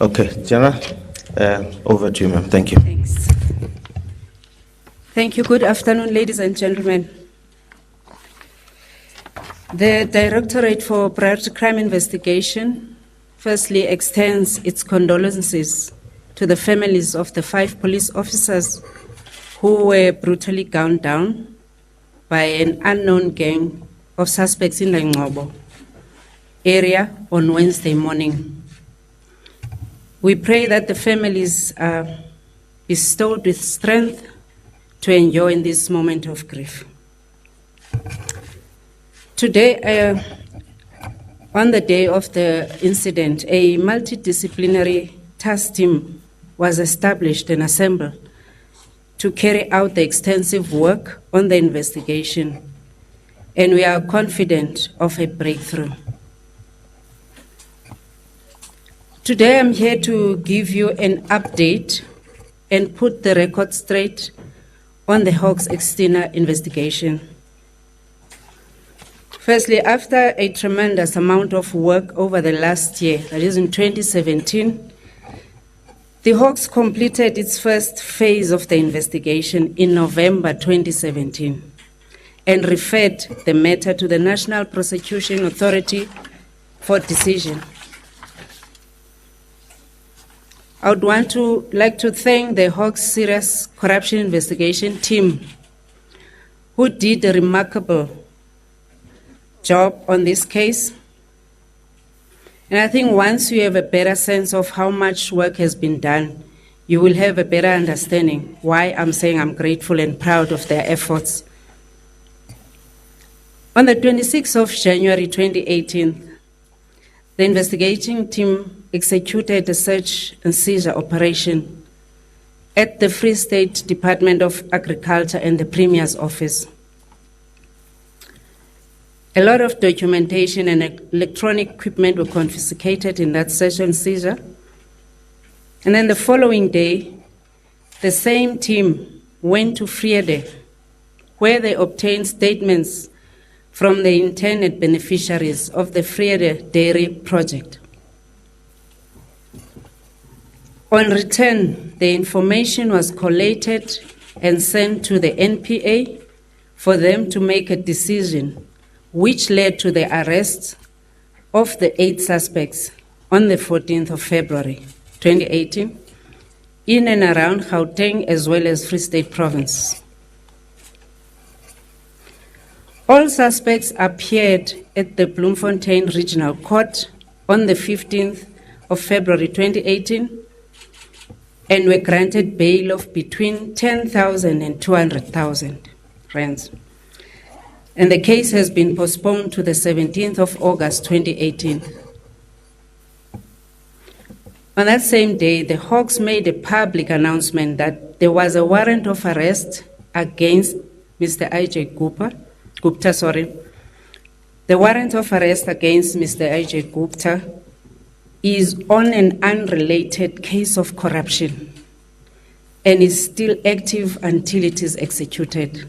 Okay, Jana, over to you, ma'am. Thank you. Thanks. Thank you. Good afternoon, ladies and gentlemen. The Directorate for Priority Crime Investigation firstly extends its condolences to the families of the 5 police officers who were brutally gunned down by an unknown gang of suspects in the Ngobo area on Wednesday morning. We pray that the families are bestowed with strength to endure in this moment of grief. Today, on the day of the incident, a multidisciplinary task team was established and assembled to carry out the extensive work on the investigation, and we are confident of a breakthrough. Today, I'm here to give you an update and put the record straight on the Hawks external investigation. Firstly, after a tremendous amount of work over the last year, that is in 2017, the Hawks completed its first phase of the investigation in November 2017 and referred the matter to the National Prosecution Authority for decision. I would like to thank the Hawks Serious Corruption Investigation team who did a remarkable job on this case. And I think once you have a better sense of how much work has been done, you will have a better understanding why I'm saying I'm grateful and proud of their efforts. On the 26th of January 2018, the investigating team executed a search and seizure operation at the Free State Department of Agriculture and the Premier's office. A lot of documentation and electronic equipment were confiscated in that search and seizure. And then the following day, the same team went to Vrede, where they obtained statements from the intended beneficiaries of the Vrede Dairy Project. On return, the information was collated and sent to the NPA for them to make a decision, which led to the arrest of the 8 suspects on the 14th of February 2018 in and around Gauteng as well as Free State Province. All suspects appeared at the Bloemfontein Regional Court on the 15th of February 2018 and were granted bail of between 10,000 and 200,000 rands. And the case has been postponed to the 17th of August 2018. On that same day, the Hawks made a public announcement that there was a warrant of arrest against Mr. I.J. Gupta. The warrant of arrest against Mr. I.J. Gupta is on an unrelated case of corruption and is still active until it is executed.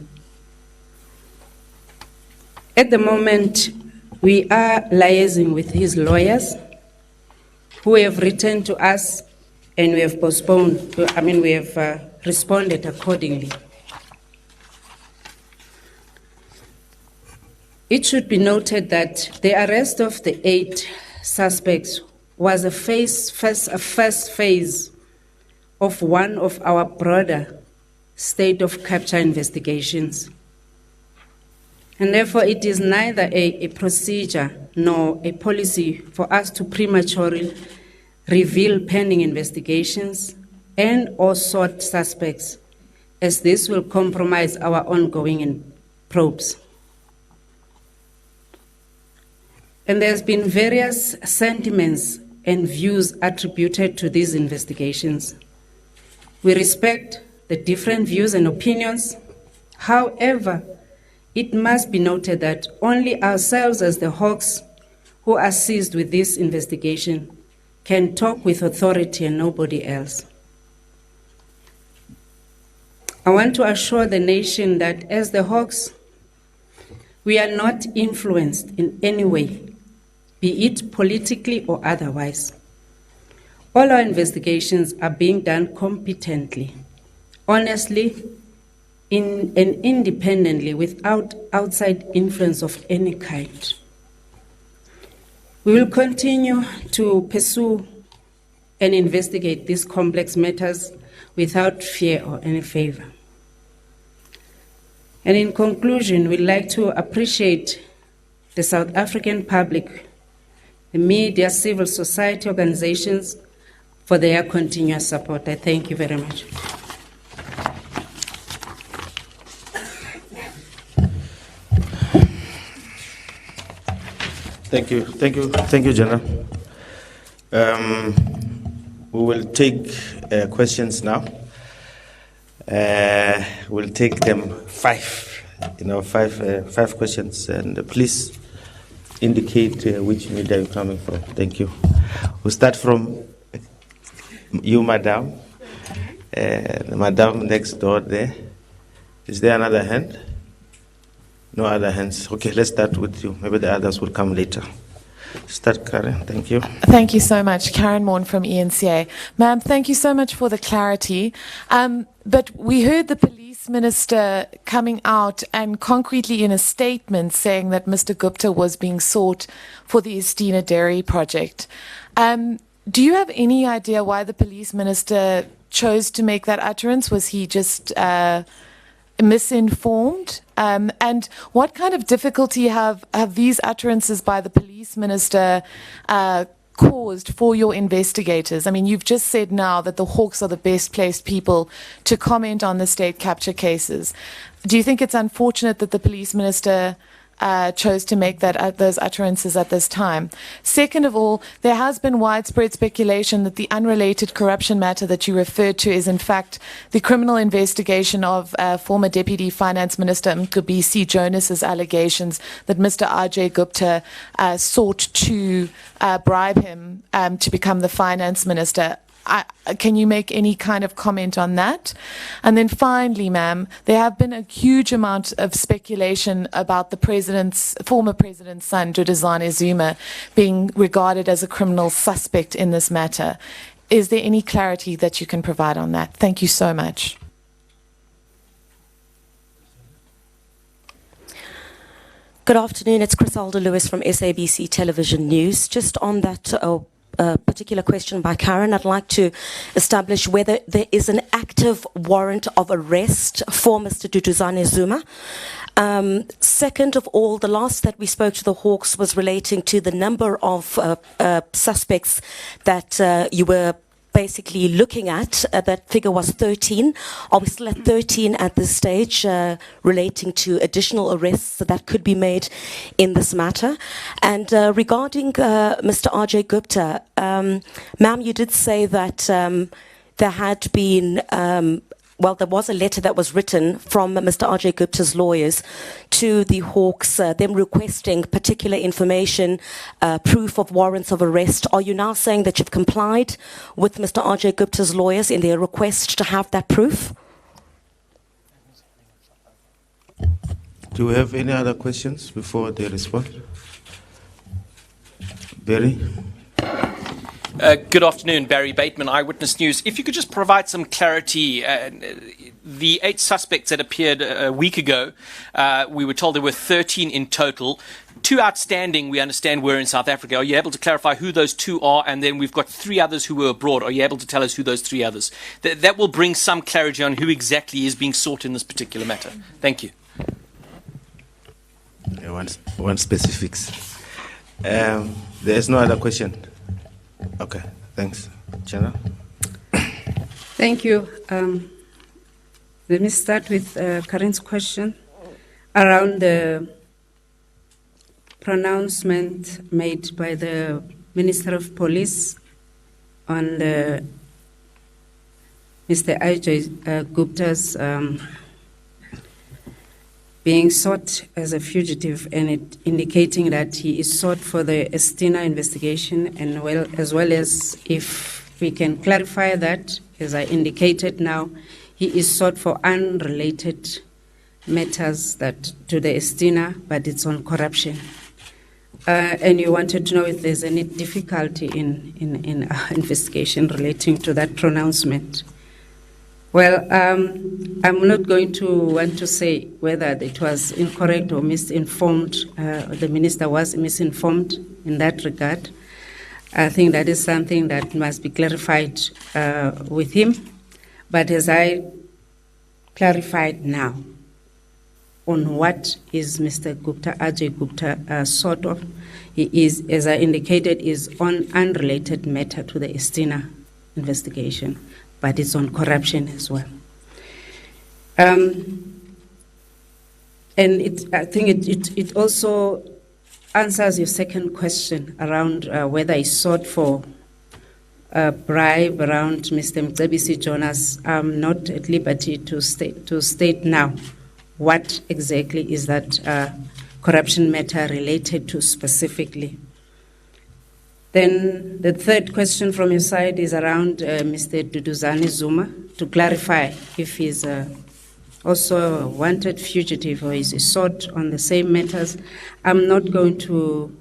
At the moment, we are liaising with his lawyers who have written to us and we have responded accordingly. It should be noted that the arrest of the 8 suspects was a first phase of one of our broader state of capture investigations. And therefore, it is neither a procedure nor a policy for us to prematurely reveal pending investigations and or sought suspects, as this will compromise our ongoing probes. And there's been various sentiments and views attributed to these investigations. We respect the different views and opinions. However, it must be noted that only ourselves as the Hawks who assist with this investigation can talk with authority and nobody else. I want to assure the nation that as the Hawks, we are not influenced in any way, be it politically or otherwise. All our investigations are being done competently, honestly, and independently, without outside influence of any kind. We will continue to pursue and investigate these complex matters without fear or any favor. And in conclusion, we'd like to appreciate the South African public, the media, civil society organizations for their continuous support. I thank you very much. Thank you, General. We will take questions now. We'll take them five questions, and please indicate which media you're coming from. Thank you. We'll start from you, Madam. Madam next door there. Is there another hand? No other hands. Okay, let's start with you. Maybe the others will come later. Start, Karen. Thank you. Thank you so much. Karen Morn from ENCA. Ma'am, thank you so much for the clarity. But we heard the police minister coming out and concretely in a statement saying that Mr. Gupta was being sought for the Estina Dairy project. Do you have any idea why the police minister chose to make that utterance? Was he just misinformed? And what kind of difficulty have these utterances by the police minister caused for your investigators? I mean, you've just said now that the Hawks are the best placed people to comment on the state capture cases. Do you think it's unfortunate that the police minister chose to make those utterances at this time? Second of all, there has been widespread speculation that the unrelated corruption matter that you referred to is in fact the criminal investigation of former Deputy Finance Minister Mcebisi Jonas's allegations that Mr. Ajay Gupta sought to bribe him to become the finance minister. Can you make any kind of comment on that? And then finally, ma'am, there have been a huge amount of speculation about the former president's son, Duduzane Zuma, being regarded as a criminal suspect in this matter. Is there any clarity that you can provide on that? Thank you so much. Good afternoon. It's Crisalda Lewis from SABC Television News. Just on that particular question by Karen, I'd like to establish whether there is an active warrant of arrest for Mr. Duduzane Zuma. Second of all, the last that we spoke to the Hawks was relating to the number of suspects that you were basically looking at. That figure was 13. Are we still at 13 at this stage relating to additional arrests that could be made in this matter? And regarding Mr. Ajay Gupta, ma'am, you did say that there had been there was a letter that was written from Mr. Ajay Gupta's lawyers to the Hawks, them requesting particular information, proof of warrants of arrest. Are you now saying that you've complied with Mr. Ajay Gupta's lawyers in their request to have that proof? Do we have any other questions before they respond? Barry? Good afternoon, Barry Bateman, Eyewitness News. If you could just provide some clarity, the 8 suspects that appeared a week ago, we were told there were 13 in total. 2 outstanding, we understand, were in South Africa. Are you able to clarify who those 2 are? And then we've got 3 others who were abroad. Are you able to tell us who those 3 others? That will bring some clarity on who exactly is being sought in this particular matter. Thank you. Yeah, one specifics. There's no other question. Okay, thanks. General? Thank you. Let me start with Karen's question around the pronouncement made by the Minister of Police on the Mr. Ajay Gupta's being sought as a fugitive, and it indicating that he is sought for the Estina investigation, and as well as if we can clarify that, as I indicated now, he is sought for unrelated matters that to the Estina, but it's on corruption. And you wanted to know if there's any difficulty in our investigation relating to that pronouncement. Well, I'm not going to want to say whether it was incorrect or misinformed. The minister was misinformed in that regard. I think that is something that must be clarified with him. But as I clarified now, on what is Mr. Gupta, Ajay Gupta, sort of, he is, as I indicated, is on unrelated matter to the Estina investigation, but it's on corruption as well. And I think it also answers your second question around whether he sought for a bribe around Mr. Mcebisi Jonas. I'm not at liberty to state now what exactly is that corruption matter related to specifically. Then the third question from your side is around Mr. Duduzane Zuma, to clarify if he's also a wanted fugitive or is sought on the same matters. I'm not going to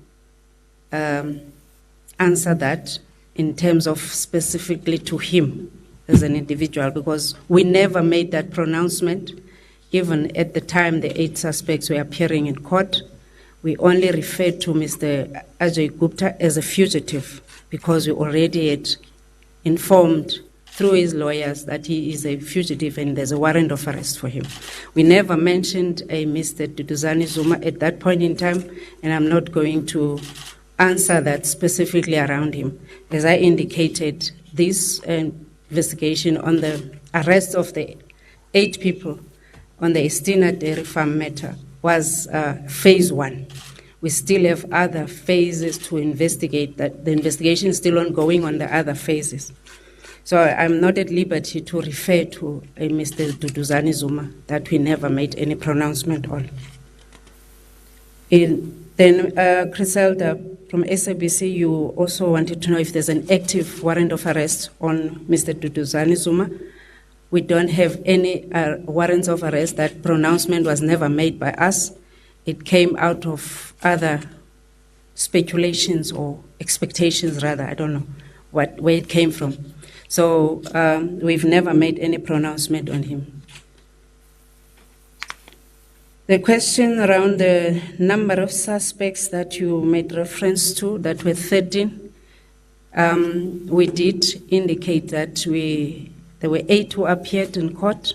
answer that in terms of specifically to him as an individual, because we never made that pronouncement. Even at the time the 8 suspects were appearing in court, we only referred to Mr. Ajay Gupta as a fugitive because we already had informed through his lawyers that he is a fugitive and there's a warrant of arrest for him. We never mentioned a Mr. Duduzane Zuma at that point in time, and I'm not going to answer that specifically around him. As I indicated, this investigation on the arrest of the 8 people on the Estina Dairy Farm matter was phase 1. We still have other phases to investigate. That the investigation is still ongoing on the other phases. So I'm not at liberty to refer to a Mr. Duduzane Zuma that we never made any pronouncement on. Then Griselda from SABC, you also wanted to know if there's an active warrant of arrest on Mr. Duduzane Zuma. We don't have any warrants of arrest. That pronouncement was never made by us. It came out of other speculations or expectations, rather. I don't know where it came from. So we've never made any pronouncement on him. The question around the number of suspects that you made reference to, that were 13, we did indicate that there were 8 who appeared in court.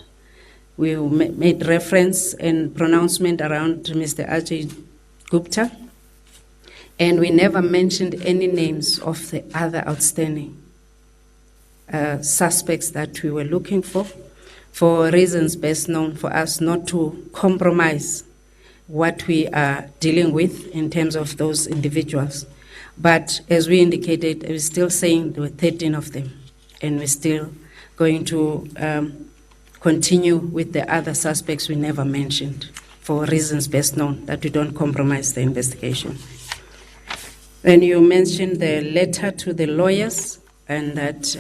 We made reference and pronouncement around Mr. Ajay Gupta, and we never mentioned any names of the other outstanding suspects that we were looking for reasons best known for us not to compromise what we are dealing with in terms of those individuals. But as we indicated, we're still saying there were 13 of them, and we're still going to continue with the other suspects we never mentioned for reasons best known, that we don't compromise the investigation. Then you mentioned the letter to the lawyers, and that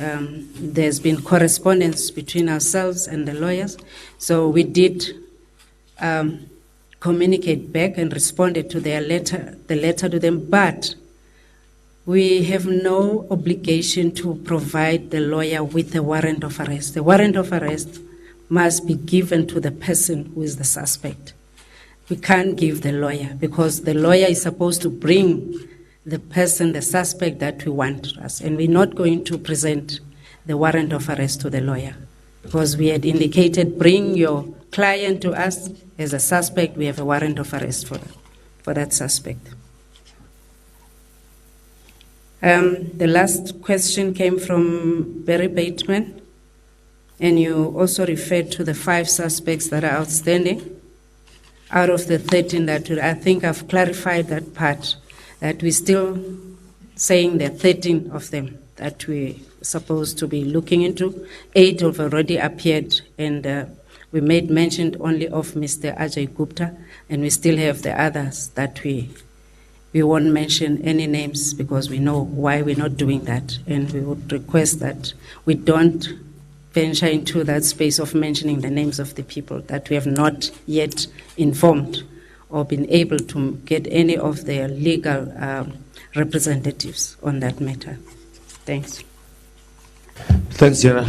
there's been correspondence between ourselves and the lawyers. So we did communicate back and responded to the letter to them, but we have no obligation to provide the lawyer with a warrant of arrest. The warrant of arrest must be given to the person who is the suspect. We can't give the lawyer, because the lawyer is supposed to bring the person, the suspect that we want us, and we're not going to present the warrant of arrest to the lawyer, because we had indicated, bring your client to us as a suspect. We have a warrant of arrest for that suspect. The last question came from Barry Bateman, and you also referred to the 5 suspects that are outstanding out of the 13 that I think I've clarified that part, that we're still saying there are 13 of them that we're supposed to be looking into. 8 have already appeared, and we made mention only of Mr. Ajay Gupta, and we still have the others that we won't mention any names, because we know why we're not doing that, and we would request that we don't venture into that space of mentioning the names of the people that we have not yet informed or been able to get any of their legal representatives on that matter. Thanks. Thanks, General.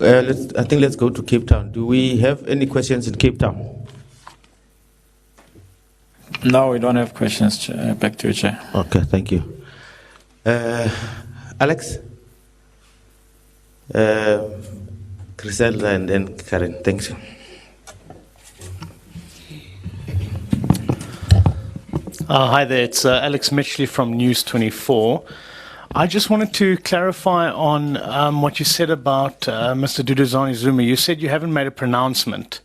I think let's go to Cape Town. Do we have any questions in Cape Town? No, we don't have questions. Back to you, Chair. Okay, thank you. Alex? Griselda and then Karen. Thanks. Hi there, it's Alex Mitchley from News 24. I just wanted to clarify on what you said about Mr. Duduzane Zuma. You said you haven't made a pronouncement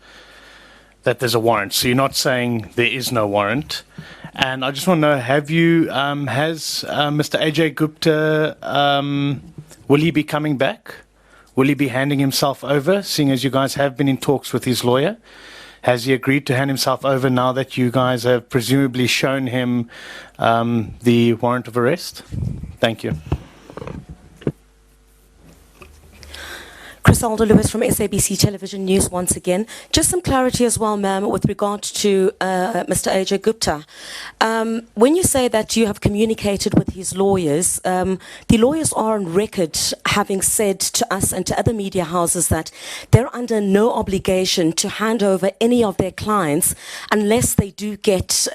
that there's a warrant, so you're not saying there is no warrant. And I just want to know, have you, has Mr. Ajay Gupta, will he be coming back? Will he be handing himself over, seeing as you guys have been in talks with his lawyer? Has he agreed to hand himself over now that you guys have presumably shown him the warrant of arrest? Thank you. Griselda Lewis from SABC Television News once again. Just some clarity as well, ma'am, with regard to Mr. Ajay Gupta. When you say that you have communicated with his lawyers, the lawyers are on record having said to us and to other media houses that they're under no obligation to hand over any of their clients unless they do get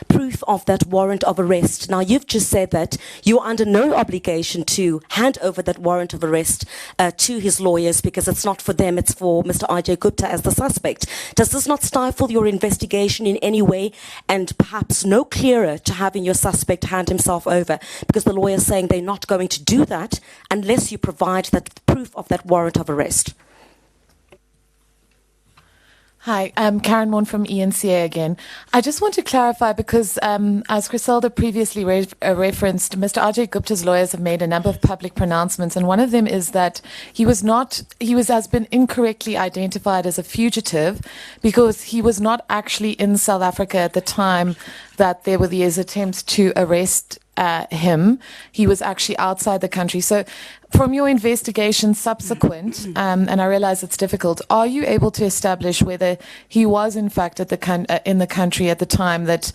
proof of that warrant of arrest. Now, you've just said that you're under no obligation to hand over that warrant of arrest to his lawyers because it's not for them, it's for Mr. Ajay Gupta as the suspect. Does this not stifle your investigation in any way and perhaps no clearer to having your suspect hand himself over? Because the lawyer's saying they're not going to do that unless you provide that proof of that warrant of arrest. Hi, I'm Karen Moon from ENCA again. I just want to clarify because, as Griselda previously referenced, Mr. Ajay Gupta's lawyers have made a number of public pronouncements, and one of them is that he has been incorrectly identified as a fugitive because he was not actually in South Africa at the time that there were these attempts to arrest him. He was actually outside the country. So from your investigation subsequent, and I realize it's difficult, are you able to establish whether he was in fact at in the country at the time that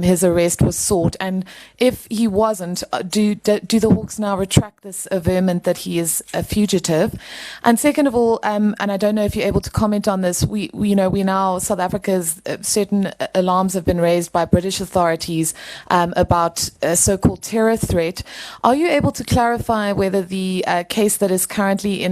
his arrest was sought? And if he wasn't, do the Hawks now retract this averment that he is a fugitive? And second of all, and I don't know if you're able to comment on this, we now, South Africa's certain alarms have been raised by British authorities about a so-called terror threat. Are you able to clarify whether the case that is currently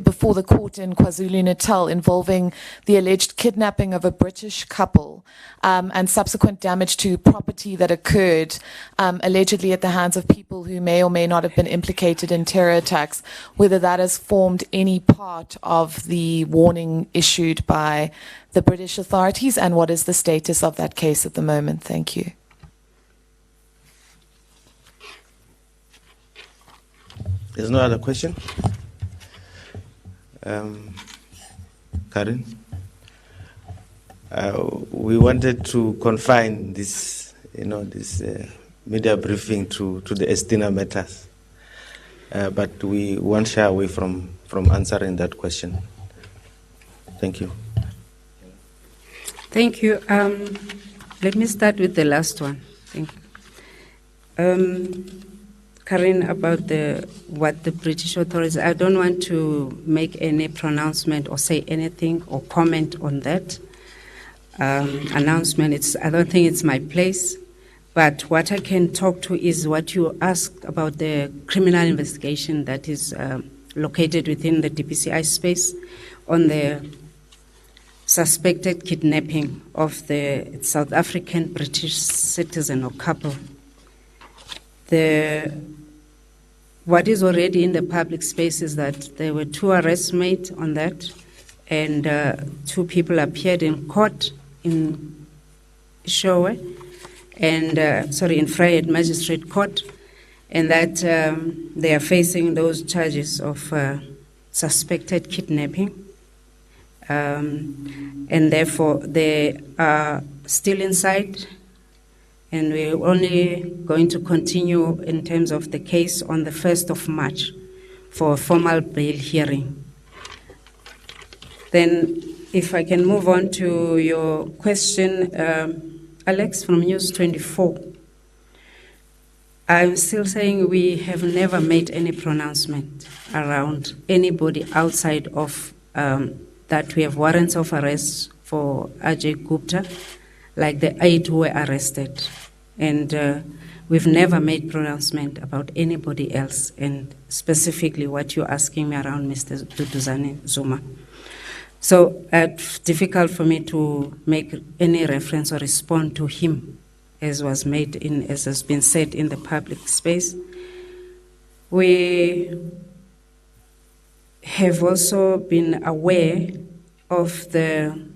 before the court in KwaZulu-Natal involving the alleged kidnapping of a British couple and subsequent damage to property that occurred allegedly at the hands of people who may or may not have been implicated in terror attacks, whether that has formed any part of the warning issued by the British authorities, and what is the status of that case at the moment? Thank you. There's no other question? Karen? We wanted to confine this, this media briefing to the Estina matters, but we won't shy away from answering that question. Thank you. Thank you. Let me start with the last one. Thank you. Karen, about what the British authorities, I don't want to make any pronouncement or say anything or comment on that announcement. I don't think it's my place. But what I can talk to is what you asked about the criminal investigation that is located within the DPCI space on the suspected kidnapping of the South African British citizen or couple. What is already in the public space is that there were 2 arrests made on that, and 2 people appeared in court in Showe, and in Vrede Magistrate Court, and that they are facing those charges of suspected kidnapping, and therefore they are still inside. And we're only going to continue in terms of the case on the 1st of March for a formal bail hearing. Then if I can move on to your question, Alex from News 24. I'm still saying we have never made any pronouncement around anybody outside of that we have warrants of arrest for Ajay Gupta, like the 8 who were arrested. And we've never made pronouncement about anybody else, and specifically what you're asking me around Mr. Duduzane Zuma. So it's difficult for me to make any reference or respond to him, as was made in, as has been said in the public space. We have also been aware of the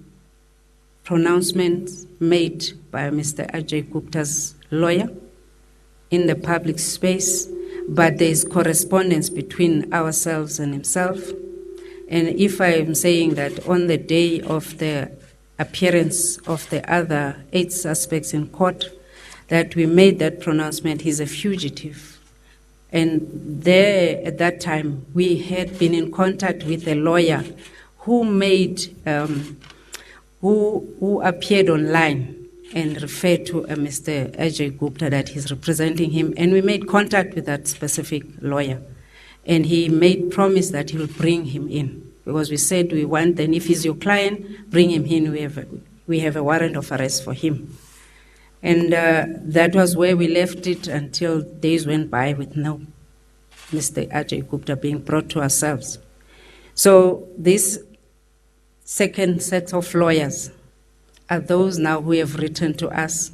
pronouncements made by Mr. Ajay Gupta's lawyer in the public space, but there is correspondence between ourselves and himself. And if I am saying that on the day of the appearance of the other 8 suspects in court, that we made that pronouncement, he's a fugitive. And there, at that time, we had been in contact with a lawyer who made, who appeared online and referred to Mr. Ajay Gupta that he's representing him. And we made contact with that specific lawyer. And he made promise that he will bring him in. Because we said we want, then if he's your client, bring him in. We have a warrant of arrest for him. And that was where we left it until days went by with no Mr. Ajay Gupta being brought to ourselves. So this second set of lawyers are those now who have written to us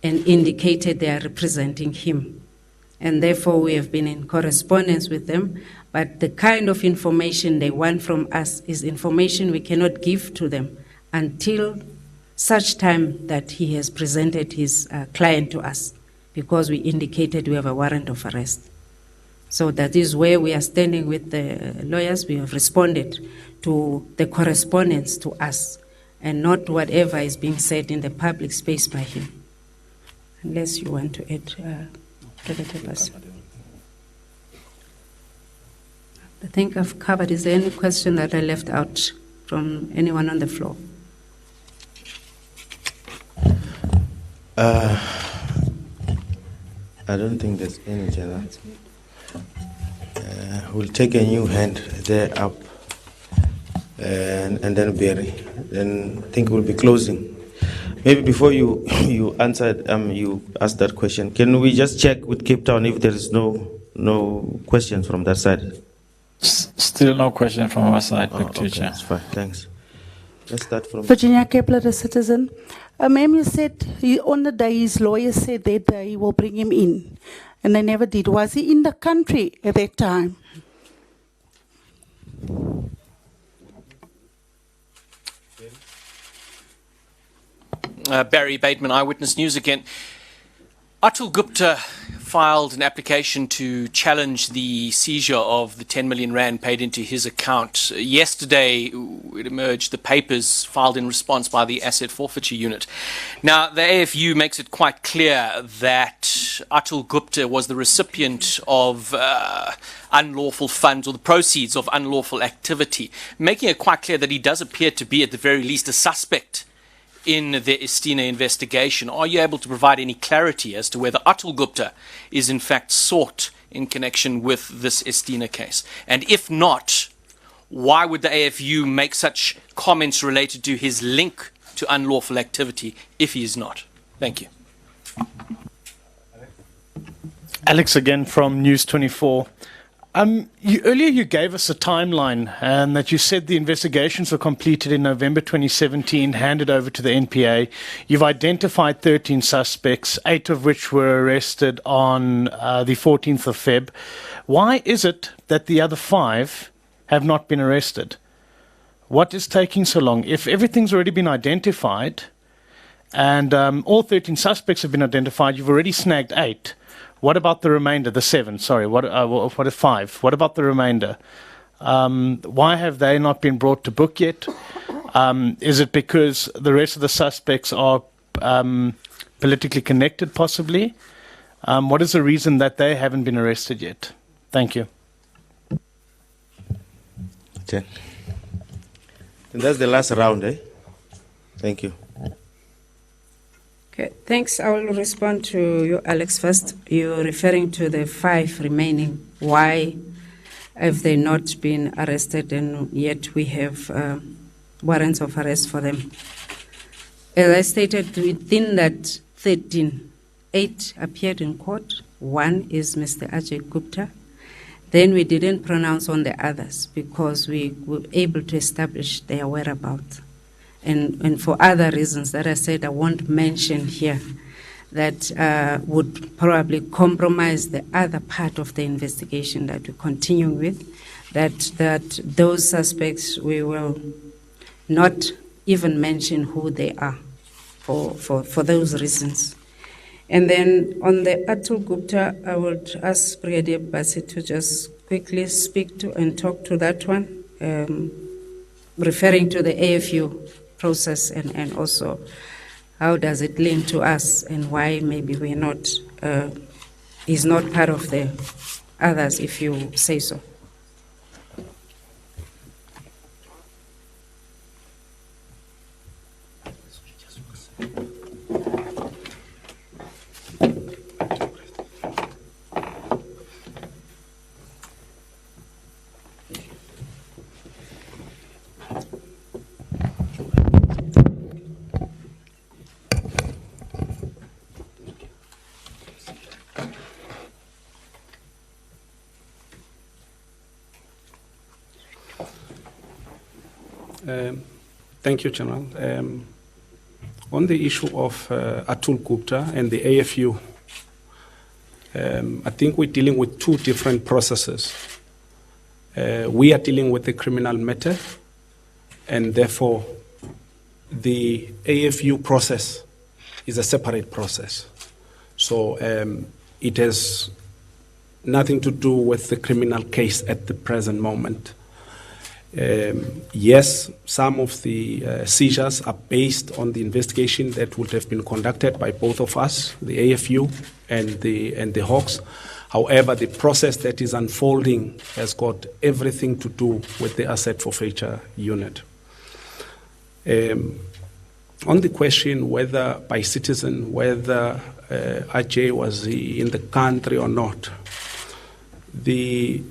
and indicated they are representing him. And therefore we have been in correspondence with them, but the kind of information they want from us is information we cannot give to them until such time that he has presented his client to us, because we indicated we have a warrant of arrest. So that is where we are standing with the lawyers. We have responded to the correspondence to us and not whatever is being said in the public space by him. Unless you want to add, I think I've covered. Is there any question that I left out from anyone on the floor? I don't think there's any, Jana. We'll take a new hand there up, and then Barry. Then I think we'll be closing. Maybe before you answered, you asked that question. Can we just check with Cape Town if there is no questions from that side? Still no question from our side, Okay, that's fine. Thanks. Let's start from Virginia Kepler, a citizen. Ma'am, you said on the day his lawyer said that they will bring him in, and they never did. Was he in the country at that time? Barry Bateman, Eyewitness News again. Atul Gupta filed an application to challenge the seizure of the 10 million rand paid into his account. Yesterday, it emerged the papers filed in response by the Asset Forfeiture Unit. Now, the AFU makes it quite clear that Atul Gupta was the recipient of unlawful funds, or the proceeds of unlawful activity, making it quite clear that he does appear to be, at the very least, a suspect in the Estina investigation. Are you able to provide any clarity as to whether Atul Gupta is in fact sought in connection with this Estina case? And if not, why would the AFU make such comments related to his link to unlawful activity if he is not? Thank you. Alex again from News 24. Earlier you gave us a timeline and that you said the investigations were completed in November 2017, handed over to the NPA. You've identified 13 suspects, 8 of which were arrested on the 14th of Feb. Why is it that the other 5 have not been arrested? What is taking so long? If everything's already been identified and all 13 suspects have been identified, you've already snagged 8. What about the remainder, the 7? Sorry, what are 5? What about the remainder? Why have they not been brought to book yet? Is it because the rest of the suspects are politically connected, possibly? What is the reason that they haven't been arrested yet? Thank you. Okay. And that's the last round, eh? Thank you. Okay, thanks. I will respond to you, Alex, first. You're referring to the 5 remaining. Why have they not been arrested and yet we have warrants of arrest for them? As I stated, within that 13, 8 appeared in court. 1 is Mr. Ajay Gupta. Then we didn't pronounce on the others because we were able to establish their whereabouts. And for other reasons that I said I won't mention here, that would probably compromise the other part of the investigation that we're continuing with, that those suspects, we will not even mention who they are for those reasons. And then on the Atul Gupta, I would ask Brigadier Basi to just quickly speak to and talk to that one, referring to the AFU process and also how does it link to us and why maybe we're not, is not part of the others, if you say so. Thank you, General. On the issue of Atul Gupta and the AFU, I think we're dealing with 2 different processes. We are dealing with the criminal matter, and therefore the AFU process is a separate process. So it has nothing to do with the criminal case at the present moment. Yes, some of the seizures are based on the investigation that would have been conducted by both of us, the AFU and the Hawks. However, the process that is unfolding has got everything to do with the asset forfeiture unit. On the question whether by citizen, whether Ajay was in the country or not, the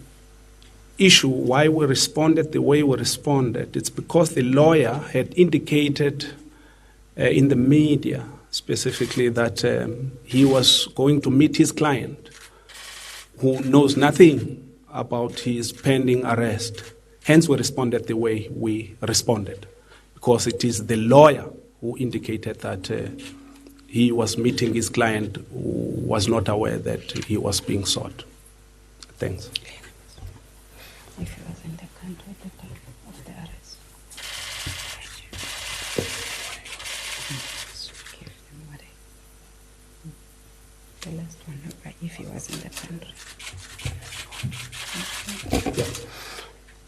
issue why we responded the way we responded, it's because the lawyer had indicated in the media specifically that he was going to meet his client who knows nothing about his pending arrest. Hence we responded the way we responded, because it is the lawyer who indicated that he was meeting his client who was not aware that he was being sought. Thanks. If he was in the country at the time of the arrest. The last one, if he was in the country.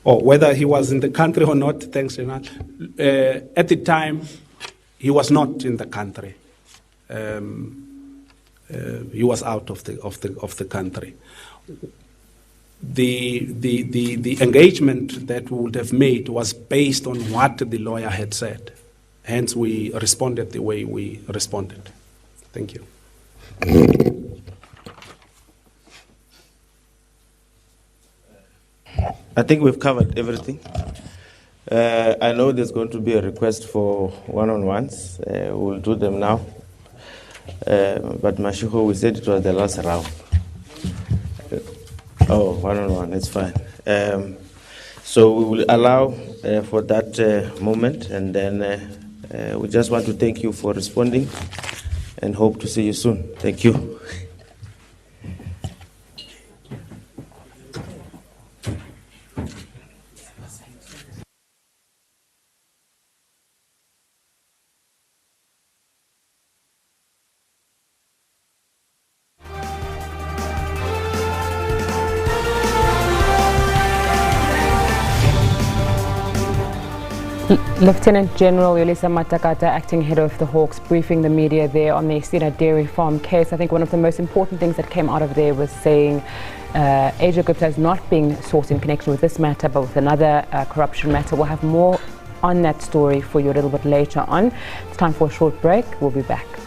Or whether he was in the country or not, thanks, General. At the time, he was not in the country. He was out of the country. The engagement that we would have made was based on what the lawyer had said. Hence, we responded the way we responded. Thank you. I think we've covered everything. I know there's going to be a request for one-on-ones. We'll do them now. But Mashiko, we said it was the last round. Oh, one-on-one, it's fine. So we will allow for that moment, and then we just want to thank you for responding and hope to see you soon. Thank you. Lieutenant General Yolisa Matakata, acting head of the Hawks, briefing the media there on the Estina Dairy Farm case. I think one of the most important things that came out of there was saying Ajay Gupta is not being sought in connection with this matter, but with another corruption matter. We'll have more on that story for you a little bit later on. It's time for a short break. We'll be back.